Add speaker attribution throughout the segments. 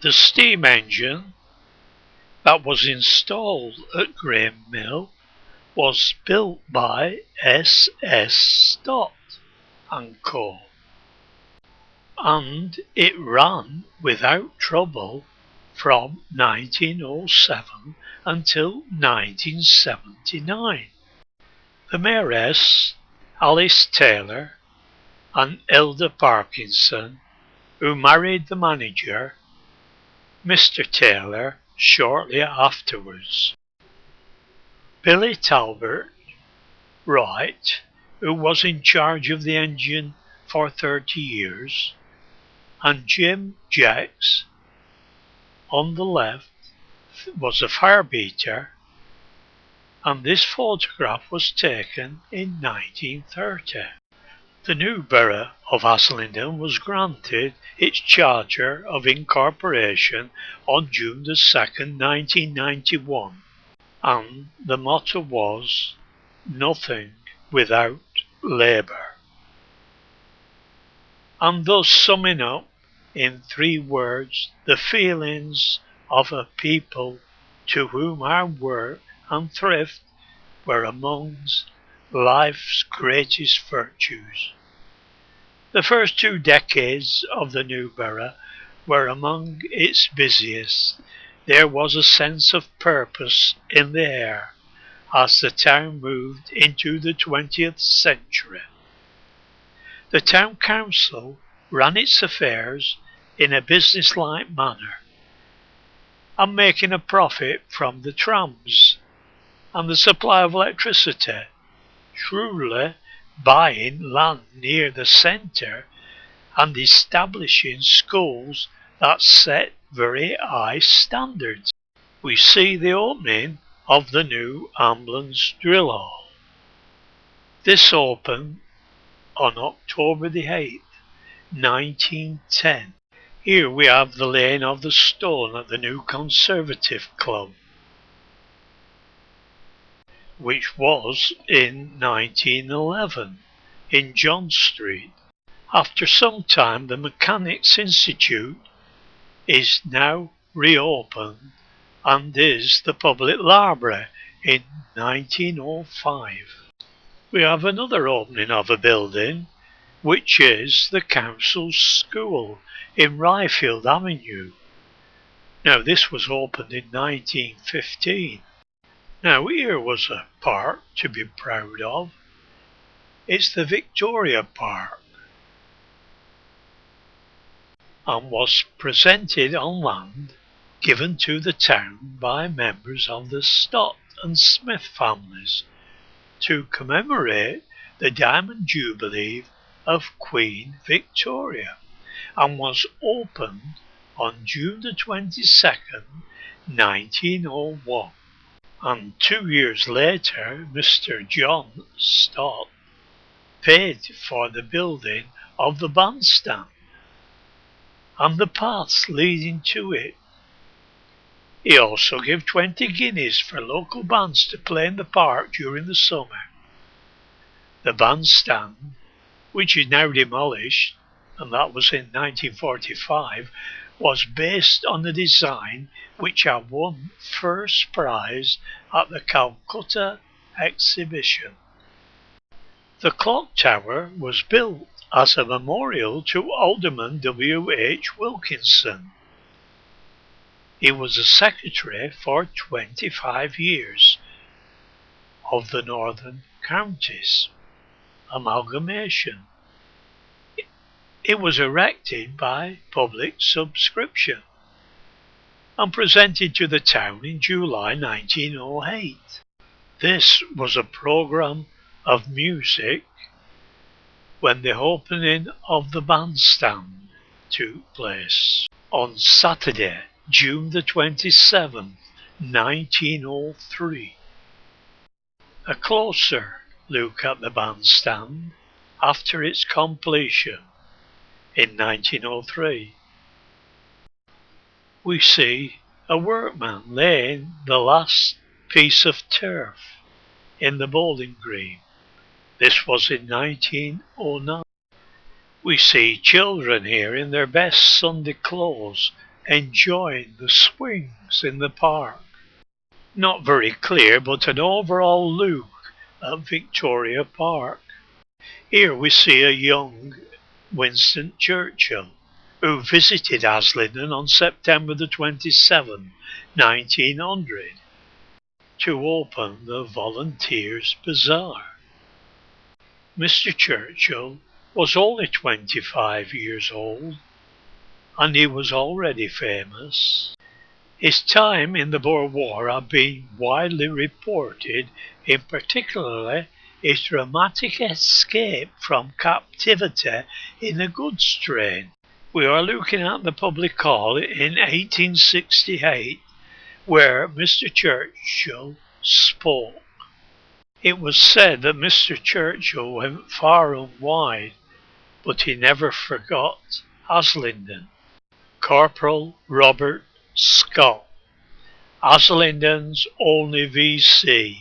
Speaker 1: The steam engine that was installed at Grain Mill was built by S.S. Stott and Co. and it ran without trouble from 1907 until 1979. The mayoress, Alice Taylor, and Elder Parkinson, who married the manager, Mr. Taylor, shortly afterwards. Billy Talbot Wright, who was in charge of the engine for 30 years, and Jim Jacks, on the left, was a firebeater, and this photograph was taken in 1930. The new borough of Haslingden was granted its charter of incorporation on June 2, 1991, and the motto was "Nothing without Labour." And thus summing up in 3 words the feelings of a people to whom our work and thrift were amongst life's greatest virtues. The first 2 decades of the new borough were among its busiest. There was a sense of purpose in the air as the town moved into the 20th century. The town council ran its affairs in a businesslike manner, and making a profit from the trams and the supply of electricity, shrewdly buying land near the centre and establishing schools that set very high standards. We see the opening of the new ambulance drill hall. This opened on October the 8th, 1910. Here we have the laying of the stone at the new Conservative Club, which was in 1911 in John Street. After some time, the Mechanics' Institute is now reopened and is the public library in 1905. We have another opening of a building, which is the Council School in Ryfield Avenue. Now this was opened in 1915. Now here was a park to be proud of. It's the Victoria Park, and was presented on land given to the town by members of the Stott and Smith families to commemorate the Diamond Jubilee of Queen Victoria, and was opened on June the 22nd, 1901. And 2 years later, Mr. John Stott paid for the building of the bandstand and the paths leading to it. He also gave 20 guineas for local bands to play in the park during the summer. The bandstand, which is now demolished, and that was in 1945, was based on the design which had won first prize at the Calcutta exhibition. The clock tower was built as a memorial to Alderman W. H. Wilkinson. He was a secretary for 25 years of the Northern Counties Amalgamation. It was erected by public subscription and presented to the town in July 1908. This was a programme of music when the opening of the bandstand took place on Saturday, June the 27th, 1903. A closer look at the bandstand after its completion in 1903. We see a workman laying the last piece of turf in the bowling green. This was in 1909. We see children here in their best Sunday clothes enjoying the swings in the park. Not very clear, but an overall look at Victoria Park. Here we see a young Winston Churchill, who visited Haslingden on September the 27th, 1900, to open the Volunteers' Bazaar. Mr. Churchill was only 25 years old, and he was already famous. His time in the Boer War had been widely reported, in particular his dramatic escape from captivity in a goods train. We are looking at the public hall in 1868, where Mr. Churchill spoke. It was said that Mr. Churchill went far and wide, but he never forgot Haslingden. Corporal Robert Scott, Haslingden's only VC.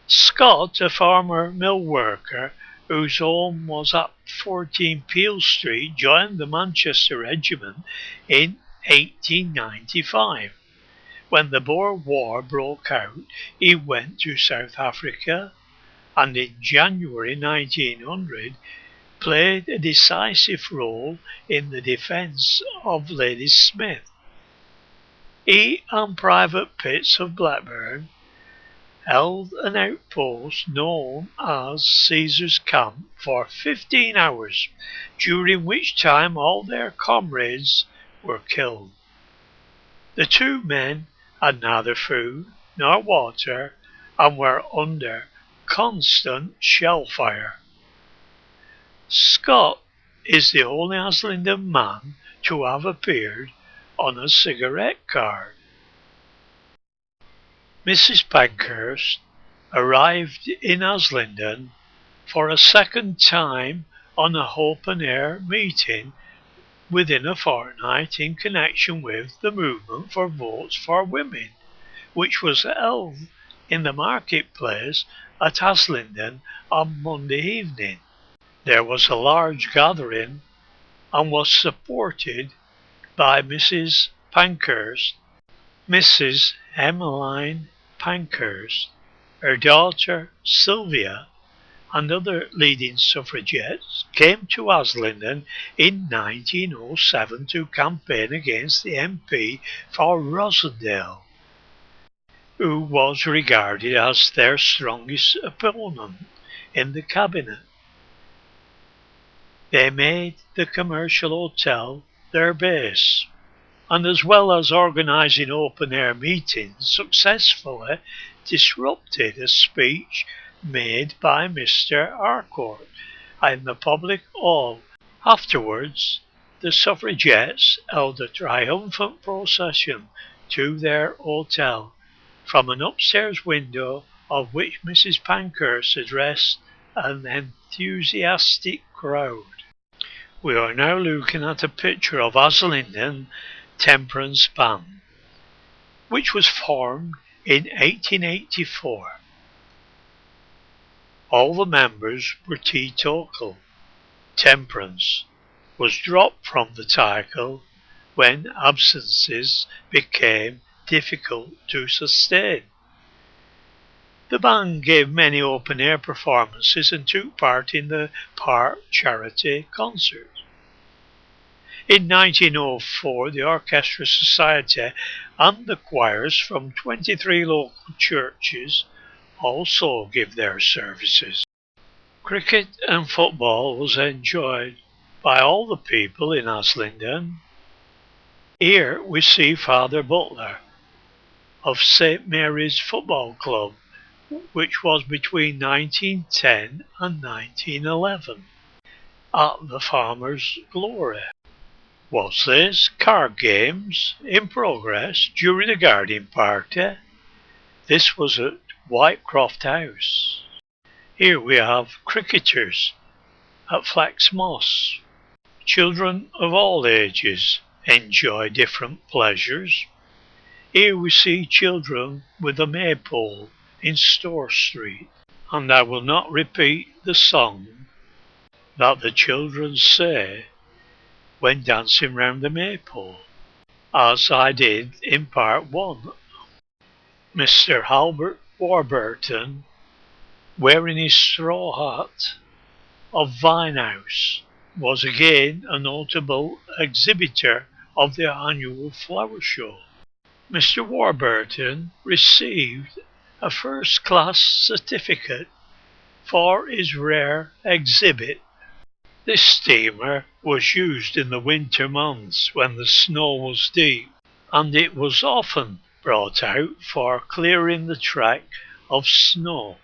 Speaker 1: Scott, a former mill worker whose home was at 14 Peel Street, joined the Manchester Regiment in 1895. When the Boer War broke out, he went to South Africa, and in January 1900 played a decisive role in the defence of Ladysmith. He and Private Pitts of Blackburn held an outpost known as Caesar's Camp for 15 hours, during which time all their comrades were killed. The two men had neither food nor water and were under constant shell fire. Scott is the only Haslingden man to have appeared on a cigarette card. Mrs. Pankhurst arrived in Haslingden for a second time on a open-air meeting within a fortnight in connection with the movement for votes for women, which was held in the marketplace at Haslingden on Monday evening. There was a large gathering and was supported by Mrs. Pankhurst, Mrs. Emmeline Pankhurst, her daughter Sylvia, and other leading suffragettes came to Haslingden in 1907 to campaign against the MP for Rossendale, who was regarded as their strongest opponent in the cabinet. They made the Commercial Hotel their base, and as well as organising open-air meetings, successfully disrupted a speech made by Mr. Harcourt in the public hall. Afterwards, the suffragettes held a triumphant procession to their hotel, from an upstairs window of which Mrs. Pankhurst addressed an enthusiastic crowd. We are now looking at a picture of Haslingden Temperance Band, which was formed in 1884. All the members were teetotal. Temperance was dropped from the title when absences became difficult to sustain. The band gave many open-air performances and took part in the park charity concert. In 1904, the Orchestra Society and the choirs from 23 local churches also give their services. Cricket and football was enjoyed by all the people in Haslingden. Here we see Father Butler of St. Mary's Football Club, which was between 1910 and 1911, at the Farmer's Glory. Was this card games in progress during the garden party? This was at Whitecroft House. Here we have cricketers at Flax Moss. Children of all ages enjoy different pleasures. Here we see children with a maypole in Store Street, and I will not repeat the song that the children say when dancing round the maypole, as I did in part 1. Mr. Albert Warburton, wearing his straw hat of Vinehouse, was again a notable exhibitor of the annual flower show. Mr. Warburton received a first-class certificate for his rare exhibit. This steamer was used in the winter months when the snow was deep, and it was often brought out for clearing the track of snow.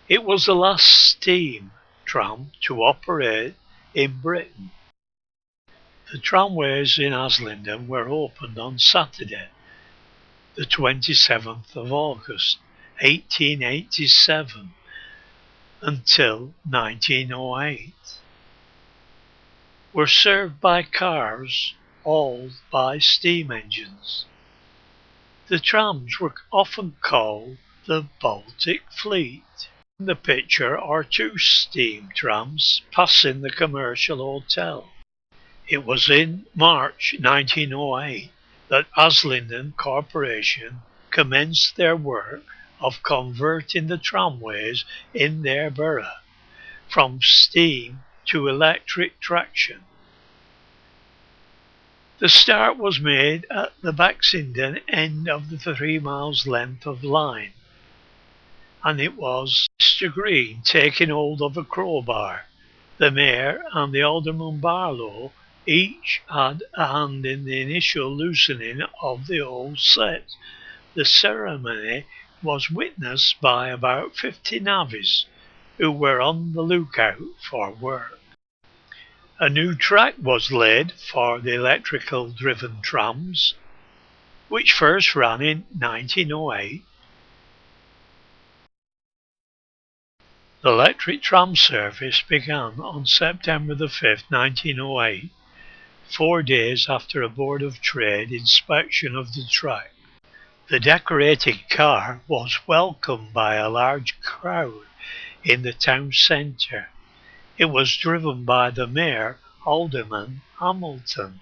Speaker 1: It was the last steam tram to operate in Britain. The tramways in Haslingden were opened on Saturday, the 27th of August 1887 until 1908. Were served by cars hauled by steam engines. The trams were often called the Baltic Fleet. In the picture are two steam trams passing the commercial hotel. It was in March 1908 that Haslingden Corporation commenced their work of converting the tramways in their borough from steam to electric traction. The start was made at the Baxenden end of the 3 miles length of line, and it was Mr. Green taking hold of a crowbar. The Mayor and the Alderman Barlow each had a hand in the initial loosening of the old set. The ceremony was witnessed by about 50 navvies who were on the lookout for work. A new track was laid for the electrical driven trams, which first ran in 1908. The electric tram service began on September the 5th, 1908, 4 days after a Board of Trade inspection of the track. The decorated car was welcomed by a large crowd in the town centre. It was driven by the Mayor, Alderman Hamilton.